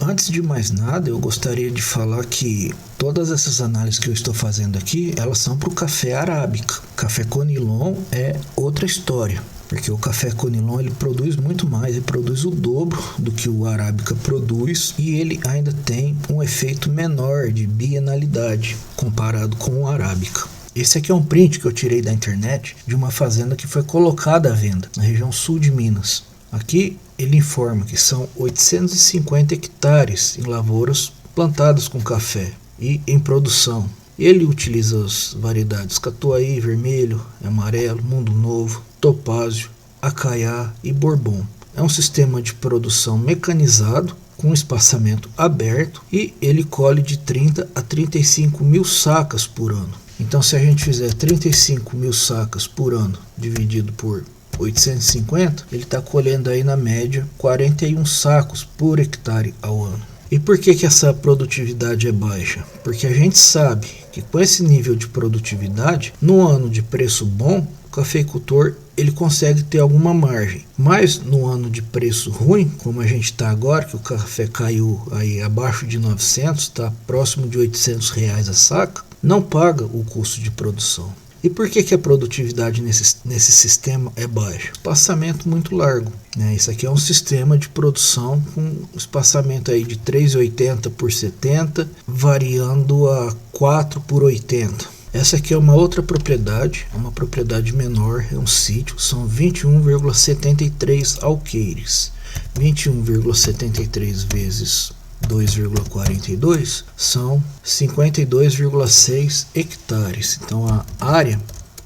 Antes de mais nada, eu gostaria de falar que todas essas análises que eu estou fazendo aqui, elas são para o café arábica. O café Conilon é outra história, porque o café Conilon ele produz muito mais, ele produz o dobro do que o arábica produz e ele ainda tem um efeito menor de bienalidade comparado com o arábica. Esse aqui é um print que eu tirei da internet de uma fazenda que foi colocada à venda na região sul de Minas. Aqui ele informa que são 850 hectares em lavouras plantadas com café e em produção. Ele utiliza as variedades Catuai, vermelho, amarelo, mundo novo, topázio, acaiá e bourbon. É um sistema de produção mecanizado com espaçamento aberto e ele colhe de 30 a 35 mil sacas por ano. Então, se a gente fizer 35 mil sacas por ano dividido por 850, ele está colhendo aí na média 41 sacos por hectare ao ano. E por que essa produtividade é baixa? Porque a gente sabe que com esse nível de produtividade, no ano de preço bom, o cafeicultor ele consegue ter alguma margem. Mas no ano de preço ruim, como a gente está agora, que o café caiu aí abaixo de 900, está próximo de R$800 a saca, não paga o custo de produção. E por que a produtividade nesse sistema é baixa? Espaçamento muito largo, né? Isso aqui é um sistema de produção com espaçamento aí de 3,80 por 70, variando a 4 por 80. Essa aqui é uma outra propriedade, é uma propriedade menor, é um sítio, são 21,73 alqueires. 21,73 vezes 2,42 são 52,6 hectares. Então a área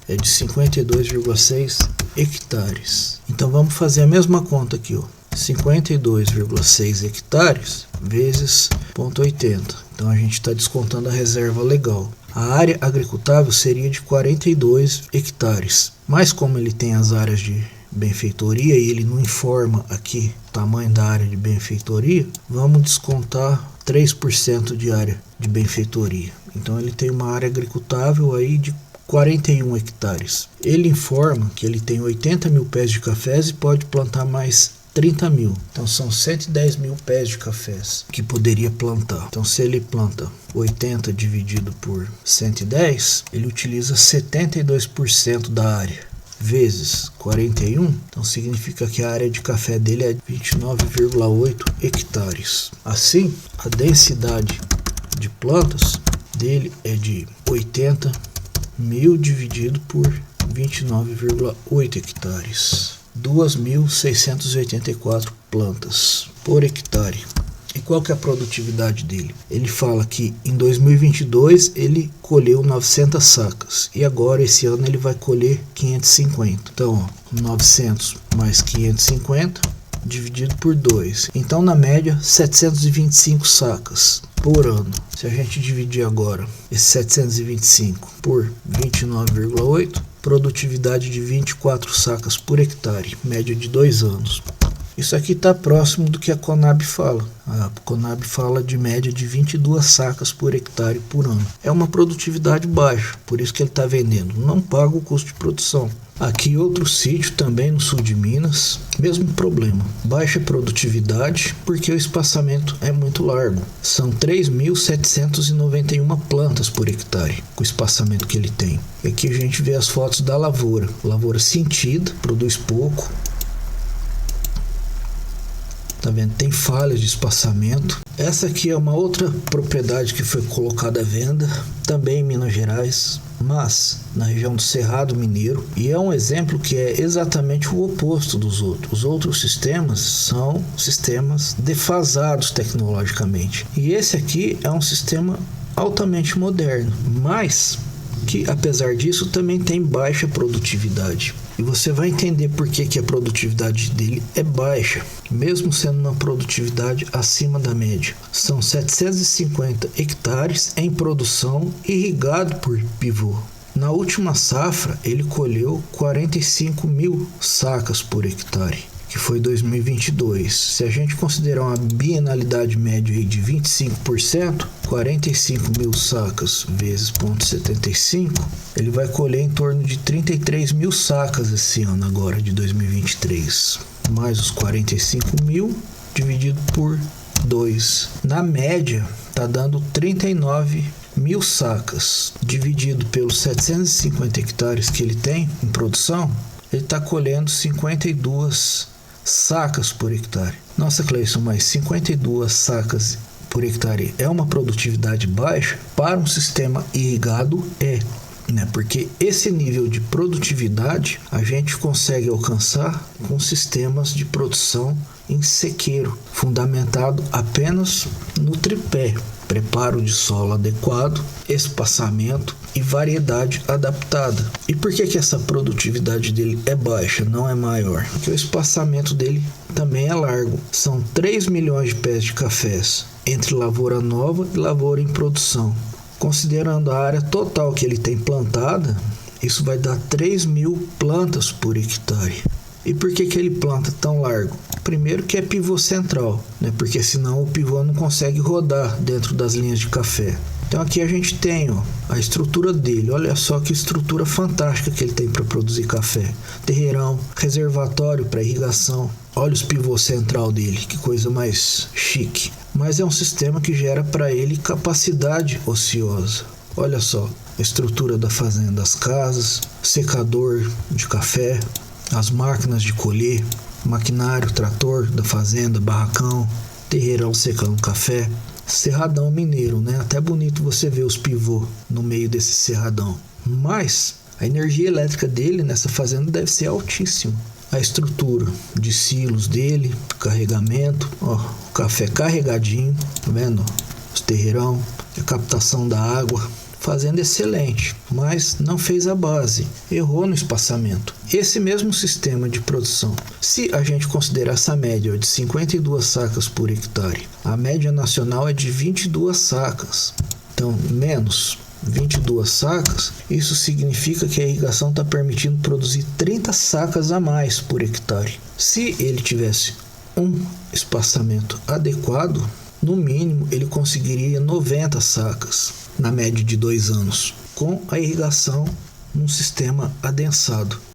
é de 52,6 hectares. Então vamos fazer a mesma conta aqui, ó. 52,6 hectares vezes 0,80. Então a gente está descontando a reserva legal. A área agricultável seria de 42 hectares. Mas como ele tem as áreas de benfeitoria e ele não informa aqui o tamanho da área de benfeitoria, vamos descontar 3% de área de benfeitoria. Então ele tem uma área agricultável aí de 41 hectares. Ele informa que ele tem 80 mil pés de cafés e pode plantar mais 30 mil. Então são 110 mil pés de cafés que poderia plantar. Então se ele planta 80 dividido por 110, ele utiliza 72% da área. Vezes 41, então significa que a área de café dele é 29,8 hectares. Assim, a densidade de plantas dele é de 80 mil dividido por 29,8 hectares. 2.684 plantas por hectare. E qual que é a produtividade dele? Ele fala que em 2022 ele colheu 900 sacas e agora esse ano ele vai colher 550. Então, ó, 900 mais 550 dividido por 2. Então, na média, 725 sacas por ano. Se a gente dividir agora esse 725 por 29,8, produtividade de 24 sacas por hectare, média de 2 anos. Isso aqui está próximo do que a Conab fala. A Conab fala de média de 22 sacas por hectare por ano. É uma produtividade baixa, por isso que ele está vendendo. Não paga o custo de produção. Aqui outro sítio também no sul de Minas, mesmo problema. Baixa produtividade porque o espaçamento é muito largo. São 3.791 plantas por hectare, com o espaçamento que ele tem. E aqui a gente vê as fotos da lavoura. Lavoura sentida, produz pouco. Tá vendo? Tem falhas de espaçamento. Essa aqui é uma outra propriedade que foi colocada à venda, também em Minas Gerais, mas na região do Cerrado Mineiro, e é um exemplo que é exatamente o oposto dos outros. Os outros sistemas são sistemas defasados tecnologicamente, e esse aqui é um sistema altamente moderno, mas que apesar disso também tem baixa produtividade. E você vai entender por que a produtividade dele é baixa, mesmo sendo uma produtividade acima da média. São 750 hectares em produção irrigado por pivô. Na última safra, ele colheu 45 mil sacas por hectare, que foi 2022. Se a gente considerar uma bienalidade média de 25%, 45 mil sacas vezes 0,75, ele vai colher em torno de 33 mil sacas esse ano agora, de 2023. Mais os 45 mil dividido por 2. Na média, está dando 39 mil sacas. Dividido pelos 750 hectares que ele tem em produção, ele está colhendo 52 sacas por hectare. Nossa, Cleison, mas 52 sacas por hectare é uma produtividade baixa? Para um sistema irrigado né? Porque esse nível de produtividade a gente consegue alcançar com sistemas de produção em sequeiro, fundamentado apenas no tripé: preparo de solo adequado, espaçamento e variedade adaptada. E por que essa produtividade dele é baixa, não é maior? Porque o espaçamento dele também é largo. São 3 milhões de pés de cafés entre lavoura nova e lavoura em produção. Considerando a área total que ele tem plantada, isso vai dar 3 mil plantas por hectare. E por que ele planta tão largo? Primeiro que é pivô central, né? Porque senão o pivô não consegue rodar dentro das linhas de café. Então aqui a gente tem a estrutura dele. Olha só que estrutura fantástica que ele tem para produzir café. Terreirão, reservatório para irrigação. Olha os pivôs central dele, que coisa mais chique. Mas é um sistema que gera para ele capacidade ociosa. Olha só a estrutura da fazenda, as casas, secador de café, as máquinas de colher, maquinário, trator da fazenda, barracão, terreirão secando café, cerradão mineiro, né? Até bonito você ver os pivôs no meio desse cerradão. Mas a energia elétrica dele nessa fazenda deve ser altíssima. A estrutura de silos dele, carregamento, o café carregadinho, tá vendo? Os terreirão, a captação da água. Fazenda excelente, mas não fez a base, errou no espaçamento. Esse mesmo sistema de produção, se a gente considerar essa média de 52 sacas por hectare, a média nacional é de 22 sacas, então menos 22 sacas, isso significa que a irrigação está permitindo produzir 30 sacas a mais por hectare. Se ele tivesse um espaçamento adequado, no mínimo ele conseguiria 90 sacas na média de 2 anos, com a irrigação num sistema adensado.